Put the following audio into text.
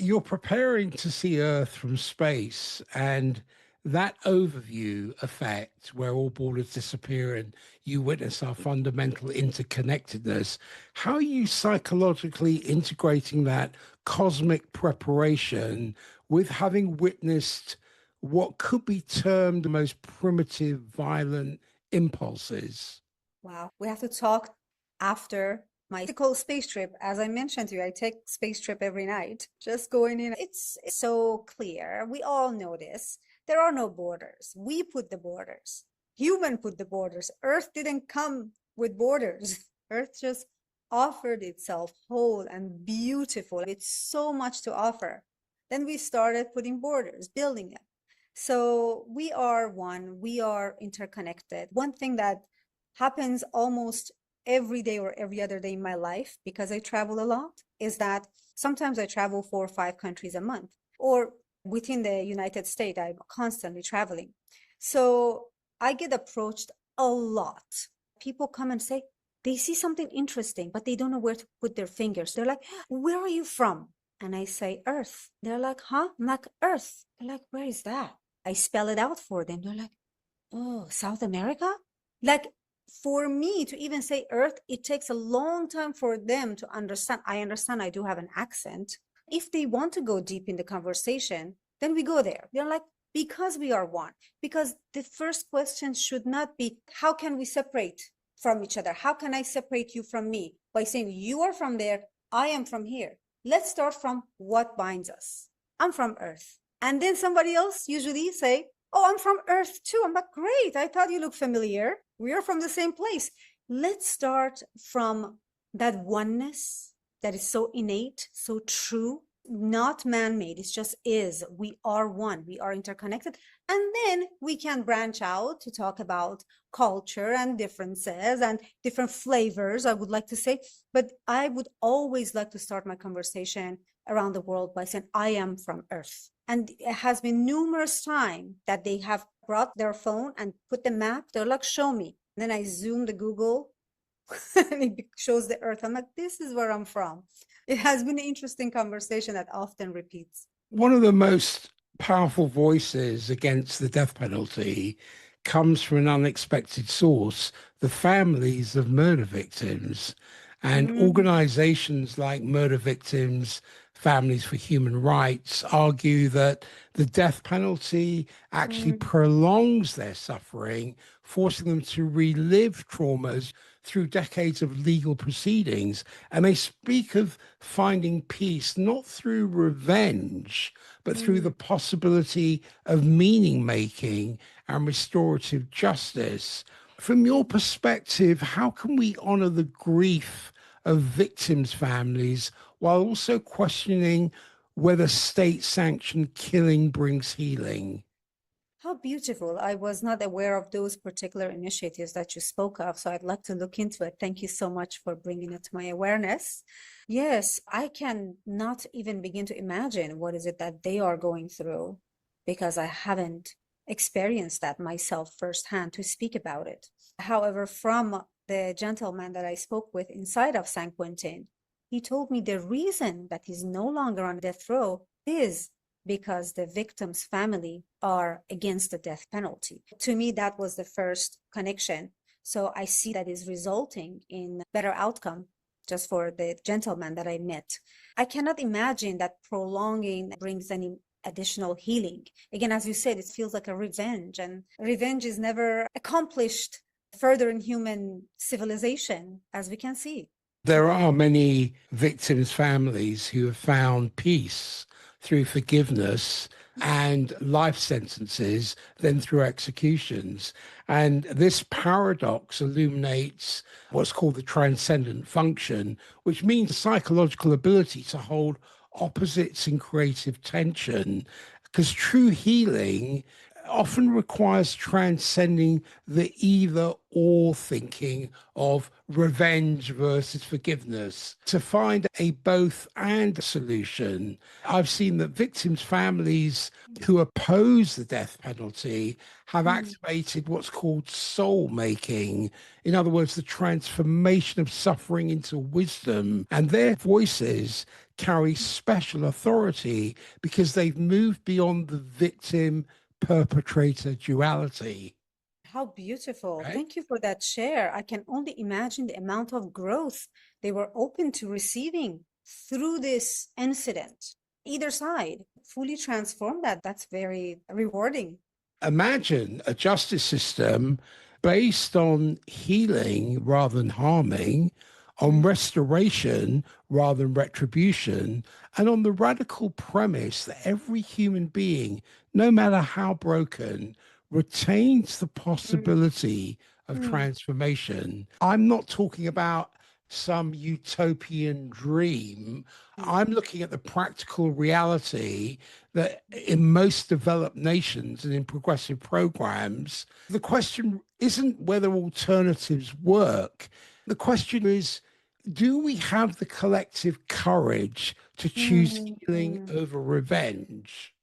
you're preparing to see Earth from space, and that overview effect where all borders disappear and you witness our fundamental interconnectedness. How are you psychologically integrating that cosmic preparation with having witnessed what could be termed the most primitive, violent impulses? Wow. We have to talk after my physical space trip. As I mentioned to you, I take space trip every night. Just going in. It's so clear. We all know this. There are no borders. We put the borders. Human put the borders. Earth didn't come with borders. Earth just offered itself whole and beautiful. It's so much to offer. Then we started putting borders, building them. So we are one. We are interconnected. One thing that happens almost every day or every other day in my life, because I travel a lot, is that sometimes I travel 4 or 5 countries a month, or within the United States, I'm constantly traveling. So I get approached a lot. People come and say they see something interesting, but they don't know where to put their fingers. They're like, "Where are you from?" And I say, "Earth." They're like, "Huh?" I'm like, "Earth." They're like, "Where is that?" I spell it out for them. They're like, "Oh, South America?" Like, for me to even say Earth, it takes a long time for them to understand. I understand I do have an accent. If they want to go deep in the conversation, then we go there. They're like, because we are one. Because the first question should not be, how can we separate from each other? How can I separate you from me? By saying, you are from there, I am from here. Let's start from what binds us. I'm from Earth. And then somebody else usually say, oh, I'm from Earth too. I'm like, great. I thought you looked familiar. We are from the same place. Let's start from that oneness that is so innate, so true, not man-made. It just is. We are one. We are interconnected. And then we can branch out to talk about culture and differences and different flavors, I would like to say. But I would always like to start my conversation around the world by saying, I am from Earth. And it has been numerous times that they have brought their phone and put the map. They're like, show me. And then I zoom the Google and it shows the Earth. I'm like, this is where I'm from. It has been an interesting conversation that often repeats. One of the most powerful voices against the death penalty comes from an unexpected source, the families of murder victims. And Mm, organizations like Murder Victims, Families for Human Rights argue that the death penalty actually mm, prolongs their suffering, forcing them to relive traumas through decades of legal proceedings. And they speak of finding peace not through revenge, but through the mm. possibility of meaning making and restorative justice. From your perspective, how can we honor the grief of victims' families while also questioning whether state sanctioned killing brings healing? How beautiful. I was not aware of those particular initiatives that you spoke of, so I'd like to look into it. Thank you so much for bringing it to my awareness. Yes, I can not even begin to imagine what is it that they are going through because I haven't experienced that myself firsthand to speak about it. However, from the gentleman that I spoke with inside of San Quentin, he told me the reason that he's no longer on death row is because the victim's family are against the death penalty. To me, that was the first connection. So I see that is resulting in better outcome just for the gentleman that I met. I cannot imagine that prolonging brings any additional healing. Again, as you said, it feels like a revenge, and revenge is never accomplished further in human civilization, as we can see. There are many victims' families who have found peace through forgiveness and life sentences than through executions. And this paradox illuminates what's called the transcendent function, which means psychological ability to hold opposites in creative tension. Because true healing often requires transcending the either or thinking of revenge versus forgiveness to find a both and solution. I've seen that victims' families who oppose the death penalty have Mm, activated what's called soul making. In other words, the transformation of suffering into wisdom, and their voices carry special authority because they've moved beyond the victim perpetrator duality. How beautiful. Right? Thank you for that share. I can only imagine the amount of growth they were open to receiving through this incident. Either side fully transformed that. That's very rewarding. Imagine a justice system based on healing rather than harming, on Mm, restoration rather than retribution, and on the radical premise that every human being, no matter how broken, retains the mm, possibility of mm, transformation. I'm not talking about some utopian dream. mm, I'm looking at the practical reality that in most developed nations and in progressive programs, the question isn't whether alternatives work. The question is, do we have the collective courage to choose mm, healing mm. over revenge?